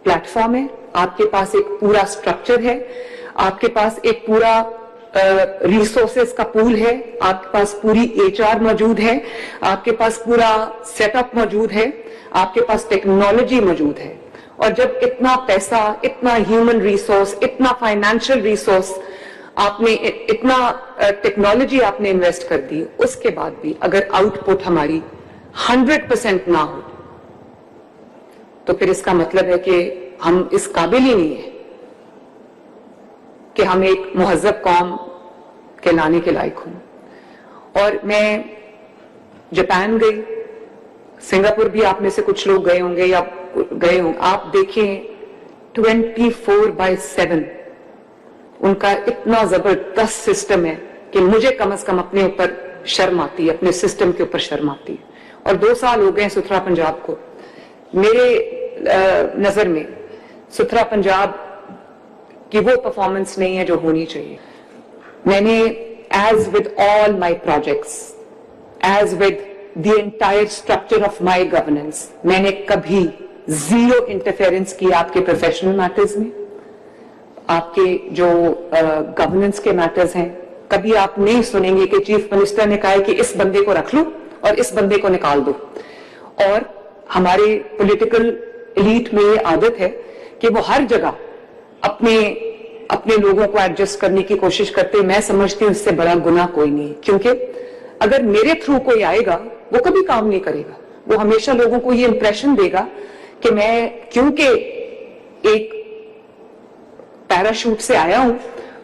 Platform है, आपके पास एक पूरा स्ट्रक्चर है, आपके पास एक पूरा रिसोर्सेज का पूल है, आपके पास पूरी HR मौजूद है, आपके पास पूरा सेटअप मौजूद है, आपके पास टेक्नोलॉजी मौजूद है. और जब इतना पैसा, इतना ह्यूमन रिसोर्स, इतना फाइनेंशियल रिसोर्स आपने, इतना टेक्नोलॉजी आपने इन्वेस्ट कर दी, उसके बाद भी अगर आउटपुट हमारी 100% ना हो तो फिर इसका मतलब है कि हम इस काबिल ही नहीं है कि हम एक मुहज़्ज़ब कौम कहलाने के लायक हों. और मैं जापान गई, सिंगापुर भी आप में से कुछ लोग गए होंगे या गए होंगे. आप देखें 24/7 उनका इतना जबरदस्त सिस्टम है कि मुझे कम से कम अपने ऊपर शर्म आती है, अपने सिस्टम के ऊपर शर्म आती है. और 2 साल हो गए सुथरा पंजाब को. मेरे नजर में सुथरा पंजाब की वो परफॉर्मेंस नहीं है जो होनी चाहिए. मैंने as with all my projects, as with the entire structure of my governance, मैंने कभी जीरो इंटरफेरेंस की आपके प्रोफेशनल मैटर्स में, आपके जो गवर्नेंस के मैटर्स हैं. कभी आप नहीं सुनेंगे कि चीफ मिनिस्टर ने कहा है कि इस बंदे को रख लो और इस बंदे को निकाल दो. और हमारे पॉलिटिकल एलीट में ये आदत है कि वो हर जगह अपने लोगों को एडजस्ट करने की कोशिश करते हैं. मैं समझती हूं इससे बड़ा गुनाह कोई नहीं, क्योंकि अगर मेरे थ्रू कोई आएगा वो कभी काम नहीं करेगा. वो हमेशा लोगों को ये इंप्रेशन देगा कि मैं क्योंकि एक पैराशूट से आया हूं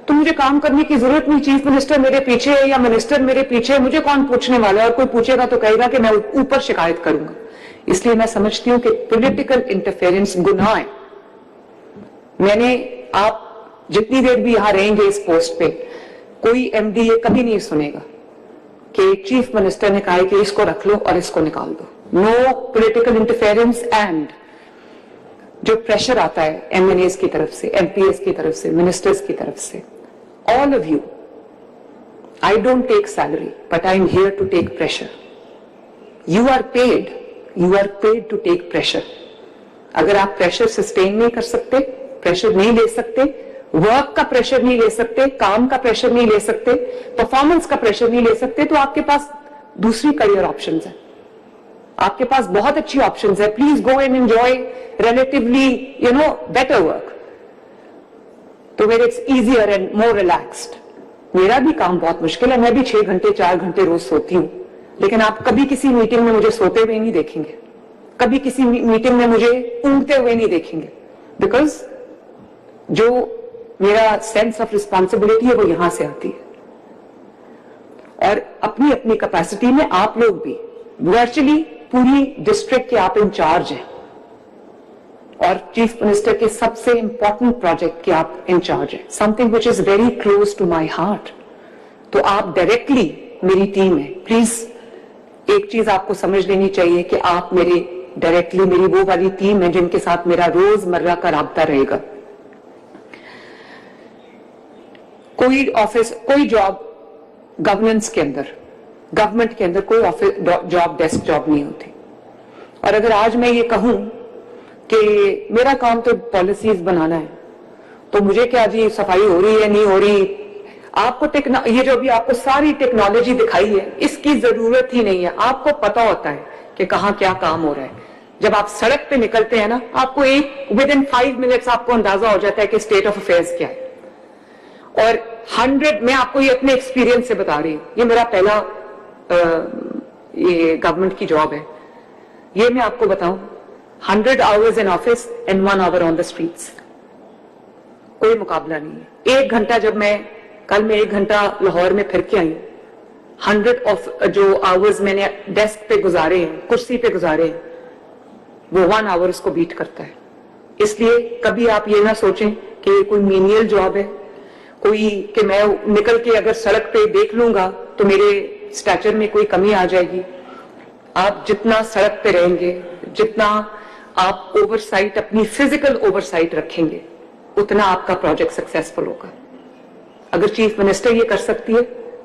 तो मुझे काम करने की जरूरत नहीं. चीफ मिनिस्टर मेरे पीछे है या मिनिस्टर मेरे पीछे है, मुझे कौन पूछने वाला है. और कोई पूछेगा तो कहेगा कि मैं ऊपर शिकायत करूंगा. इसलिए मैं समझती हूं कि पॉलिटिकल इंटरफेरेंस गुनाह है. आप जितनी देर भी यहां रहेंगे इस पोस्ट पे, कोई MD ये कभी नहीं सुनेगा कि चीफ मिनिस्टर ने कहा है कि इसको रख लो और इसको निकाल दो. No political interference. एंड जो प्रेशर आता है MNAs की तरफ से, MPs की तरफ से, मिनिस्टर्स की तरफ से, all of you, I don't take salary but I am here to take pressure. You are paid to take pressure. अगर आप प्रेशर सस्टेन नहीं कर सकते, प्रेशर नहीं ले सकते, वर्क का प्रेशर नहीं ले सकते, काम का प्रेशर नहीं ले सकते, परफॉर्मेंस का प्रेशर नहीं ले सकते, तो आपके पास दूसरी करियर ऑप्शंस है. आपके पास बहुत अच्छी ऑप्शंस है. Please go and enjoy relatively better work to where it's easier and more relaxed. मेरा भी काम बहुत मुश्किल है. मैं भी 6 घंटे 4 घंटे रोज सोती हूं, लेकिन आप कभी किसी मीटिंग में मुझे सोते हुए नहीं देखेंगे, कभी किसी मीटिंग में मुझे ऊँगते हुए नहीं देखेंगे. बिकॉज जो मेरा सेंस ऑफ रिस्पॉन्सिबिलिटी है वो यहां से आती है. और अपनी अपनी कैपेसिटी में आप लोग भी वर्चुअली पूरी डिस्ट्रिक्ट के आप इंचार्ज हैं और चीफ मिनिस्टर के सबसे इंपॉर्टेंट प्रोजेक्ट के आप इंचार्ज हैं. Something which is very close to my heart. तो आप डायरेक्टली मेरी टीम है. प्लीज एक चीज आपको समझ लेनी चाहिए कि आप मेरी वो वाली टीम है जिनके साथ मेरा रोजमर्रा का राब्ता रहेगा. कोई ऑफिस, कोई जॉब गवर्नेंस के अंदर, गवर्नमेंट के अंदर कोई ऑफिस जॉब डेस्क जॉब नहीं होती. और अगर आज मैं ये कहूं कि मेरा काम तो पॉलिसीज बनाना है, तो मुझे क्या जी सफाई हो रही है नहीं हो रही, आपको ये जो भी आपको सारी टेक्नोलॉजी दिखाई है इसकी जरूरत ही नहीं है. आपको पता होता है कि कहां क्या काम हो रहा है. जब आप सड़क पे निकलते हैं ना, आपको विद इन 5 मिनट्स आपको अंदाजा हो जाता है कि स्टेट ऑफ अफेयर्स क्या है. और 100, मैं आपको ये अपने एक्सपीरियंस से बता रही हूं, ये मेरा पहला ये गवर्नमेंट की जॉब है. ये मैं आपको बताऊं, 100 hours in office and 1 hour on the streets. कोई मुकाबला नहीं है. 1 घंटा जब कल मैं 1 घंटा लाहौर में फिर के आई, 100 ऑफ जो आवर्स मैंने डेस्क पे गुजारे हैं, कुर्सी पे गुजारे हैं, वो 1 आवर उसको बीट करता है. इसलिए कभी आप ये ना सोचें कि कोई मीनियल जॉब है, कोई कि मैं निकल के अगर सड़क पे देख लूंगा तो मेरे स्टैचर में कोई कमी आ जाएगी. आप जितना सड़क पे रहेंगे, जितना आप ओवरसाइट, अपनी फिजिकल ओवरसाइट रखेंगे, उतना आपका प्रोजेक्ट सक्सेसफुल होगा. अगर चीफ मिनिस्टर ये कर सकती है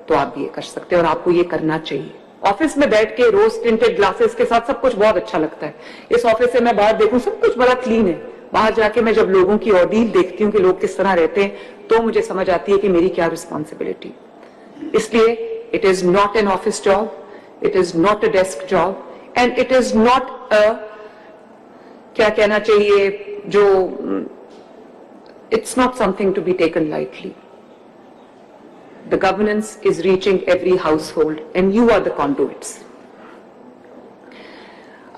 तो आप भी ये कर सकते हैं और आपको ये करना चाहिए. ऑफिस में बैठ के रोज टिंटेड ग्लासेस के साथ सब कुछ बहुत अच्छा लगता है. इस ऑफिस से मैं बाहर देखूं सब कुछ बड़ा क्लीन है, बाहर जाके मैं जब लोगों की ऑर्डील देखती हूँ कि लोग किस तरह रहते हैं तो मुझे समझ आती है कि मेरी क्या रिस्पॉन्सिबिलिटी. इसलिए it is not an office job, it is not a desk job, and it is not a, क्या कहना चाहिए, जो it's not something to be taken lightly. The governance is reaching every household and you are the conduits.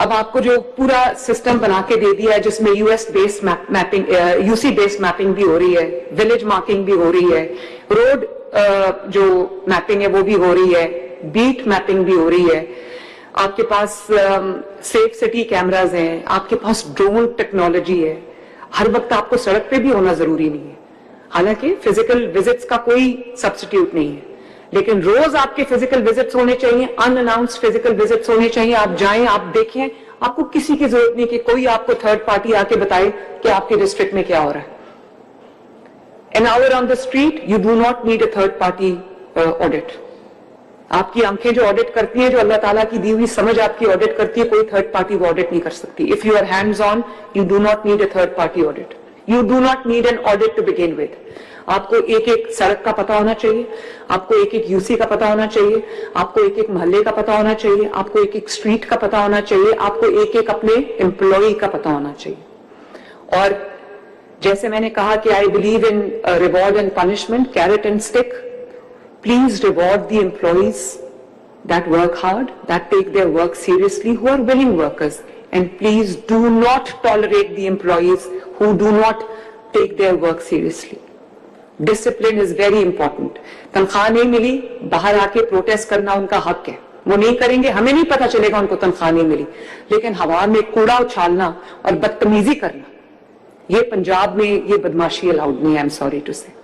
अब आपको जो पूरा system बना के दे दिया है जिसमें US based mapping, UC based mapping भी हो रही है, विलेज मार्किंग भी हो रही है, रोड जो मैपिंग है वो भी हो रही है, बीट मैपिंग भी हो रही है, आपके पास सेफ सिटी कैमराज हैं, आपके पास ड्रोन टेक्नोलॉजी है. हर वक्त आपको सड़क पे भी होना जरूरी नहीं है. हालांकि फिजिकल विजिट्स का कोई सब्स्टिट्यूट नहीं है, लेकिन रोज आपके फिजिकल विजिट्स होने चाहिए, अनअनाउंस्ड फिजिकल विजिट्स होने चाहिए. आप जाएं, आप देखें, आपको किसी की जरूरत नहीं कि कोई आपको थर्ड पार्टी आके बताए कि आपके डिस्ट्रिक्ट में क्या हो रहा है. An hour on the street you do not need a third party audit. आपकी आंखें जो ऑडिट करती हैं, जो अल्लाह ताला की दी हुई समझ आपकी ऑडिट करती है, कोई थर्ड पार्टी वो ऑडिट नहीं कर सकती. If you are hands on, you do not need a third party audit. You do not need an audit to begin with. आपको एक एक सड़क का पता होना चाहिए, आपको एक एक यूसी का पता होना चाहिए, आपको एक एक मोहल्ले का पता होना चाहिए, आपको एक एक स्ट्रीट का पता होना चाहिए, आपको एक एक अपने एम्प्लॉय का पता होना चाहिए. और जैसे मैंने कहा कि I believe in reward and punishment, carrot and stick. Please reward the employees that work hard, that take their work seriously, who are willing workers. And please do not tolerate the employees who do not take their work seriously. Discipline is very important. तनख्वाह नहीं मिली, बाहर आके protest करना उनका हक है. वो नहीं करेंगे, हमें नहीं पता चलेगा उनको तनख्वाह नहीं मिली. लेकिन हवा में कूड़ा उछालना और बदतमीजी करना, ये पंजाब में ये बदमाशी अलाउड नहीं है. आई एम सॉरी टू से.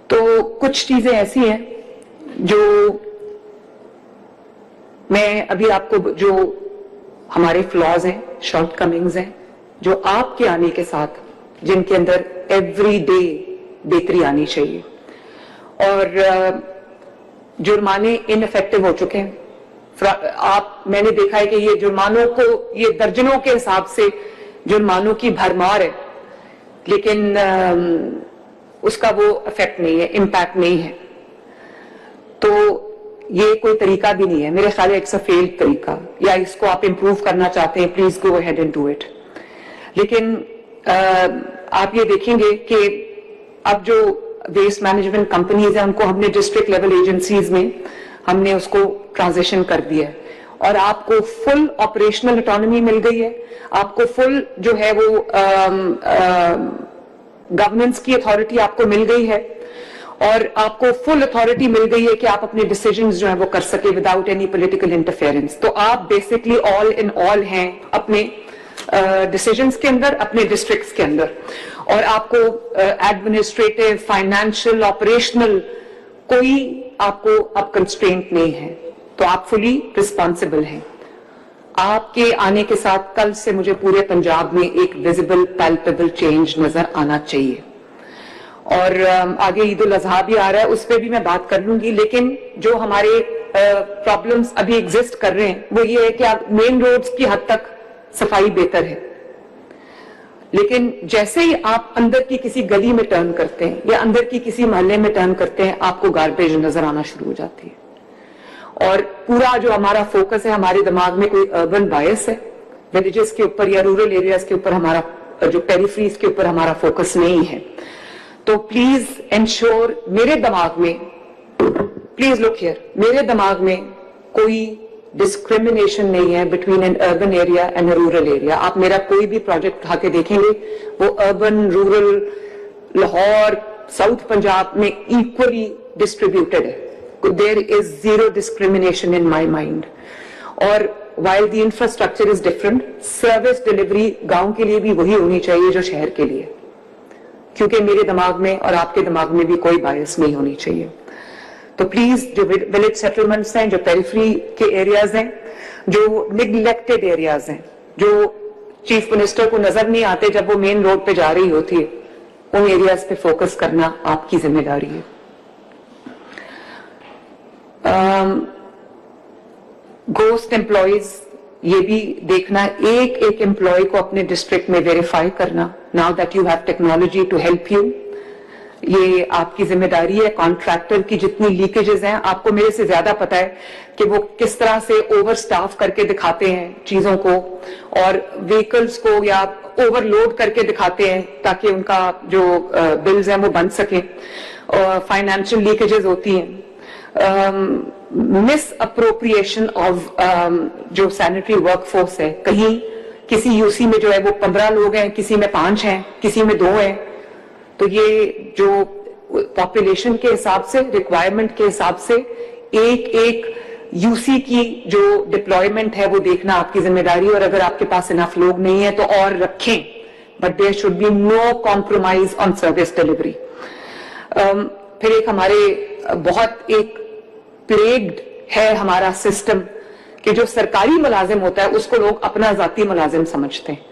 तो कुछ चीजें ऐसी हैं जो मैं अभी आपको, जो हमारे फ्लॉज हैं, शॉर्टकमिंग्स हैं, जो आपके आने के साथ जिनके अंदर एवरी डे बेहतरी आनी चाहिए. और जुर्माने इनइफेक्टिव हो चुके हैं. मैंने देखा है कि ये जुर्मानों को, ये दर्जनों के हिसाब से जुर्मानों की भरमार है, लेकिन उसका वो इफेक्ट नहीं है, इम्पैक्ट नहीं है. तो ये कोई तरीका भी नहीं है मेरे ख्याल. इट्स अ फेल्ड तरीका, या इसको आप इंप्रूव करना चाहते हैं, please go ahead and do it. लेकिन आप ये देखेंगे कि अब जो वेस्ट मैनेजमेंट कंपनीज हैं उनको हमने डिस्ट्रिक्ट लेवल एजेंसीज में हमने उसको ट्रांजिशन कर दिया है, और आपको फुल ऑपरेशनल ऑटोनॉमी मिल गई है. आपको फुल जो है वो गवर्नेंस की अथॉरिटी आपको मिल गई है, और आपको फुल अथॉरिटी मिल गई है कि आप अपने डिसीजंस जो है वो कर सके विदाउट एनी पॉलिटिकल इंटरफेरेंस. तो आप बेसिकली ऑल इन ऑल हैं अपने डिसीजंस के अंदर, अपने डिस्ट्रिक्ट्स के अंदर, और आपको एडमिनिस्ट्रेटिव, फाइनेंशियल, ऑपरेशनल कोई आपको अब कंस्ट्रेंट नहीं है. तो आप फुली रिस्पॉन्सिबल हैं. आपके आने के साथ कल से मुझे पूरे पंजाब में एक विजिबल पैल्पेबल चेंज नजर आना चाहिए. और आगे ईद उल अजहा भी आ रहा है, उस पर भी मैं बात कर लूंगी. लेकिन जो हमारे प्रॉब्लम्स अभी एग्जिस्ट कर रहे हैं वो ये है कि आप मेन रोड्स की हद तक सफाई बेहतर है, लेकिन जैसे ही आप अंदर की किसी गली में टर्न करते हैं या अंदर की किसी मोहल्ले में टर्न करते हैं, आपको गार्बेज नजर आना शुरू हो जाती है. और पूरा जो हमारा फोकस है, हमारे दिमाग में कोई अर्बन बायस है, विलेजेस के ऊपर या रूरल एरियाज के ऊपर, हमारा जो पेरिफेरीज के ऊपर हमारा फोकस नहीं है. तो प्लीज इंश्योर, मेरे दिमाग में, प्लीज लुक हियर, मेरे दिमाग में कोई डिस्क्रिमिनेशन नहीं है between N urban area and a rural area. आप मेरा कोई भी प्रोजेक्ट उठा के देखेंगे, वो urban, rural, Lahore, south Punjab में इक्वली डिस्ट्रीब्यूटेड है. There is zero discrimination in my mind. और while the infrastructure is different, service delivery गांव के लिए भी वही होनी चाहिए जो शहर के लिए, क्योंकि मेरे दिमाग में और आपके दिमाग में भी कोई बायस नहीं होनी चाहिए. तो प्लीज जो विलेज सेटलमेंट्स हैं, जो पेरिफेरी के एरियाज हैं, जो निग्लेक्टेड एरियाज हैं, जो चीफ मिनिस्टर को नजर नहीं आते जब वो मेन रोड पे जा रही होती है, उन एरियाज पे फोकस करना आपकी जिम्मेदारी है. घोस्ट एम्प्लॉयज ये भी देखना, एक एक एम्प्लॉय को अपने डिस्ट्रिक्ट में वेरीफाई करना, now that you have technology to help you, ये आपकी जिम्मेदारी है। कॉन्ट्रैक्टर की जितनी लीकेजेस हैं, आपको मेरे से ज्यादा पता है कि वो किस तरह से ओवर स्टाफ करके दिखाते हैं चीजों को, और व्हीकल्स को या ओवरलोड करके दिखाते हैं ताकि उनका जो बिल्स हैं वो बन सके, और फाइनेंशियल लीकेजेस होती हैं, मिस अप्रोप्रिएशन ऑफ जो सैनिटरी वर्कफोर्स है। कहीं किसी यूसी में जो है वो 15 लोग हैं, किसी में 5 हैं, किसी में 2 हैं, तो ये जो पॉपुलेशन के हिसाब से, रिक्वायरमेंट के हिसाब से एक एक यूसी की जो डिप्लॉयमेंट है वो देखना आपकी जिम्मेदारी। और अगर आपके पास इनफ लोग नहीं है तो और रखें, but there should be no compromise on service delivery. फिर एक हमारे बहुत एक प्लेग्ड है हमारा सिस्टम कि जो सरकारी मुलाजिम होता है उसको लोग अपना जाती मुलाजिम समझते हैं।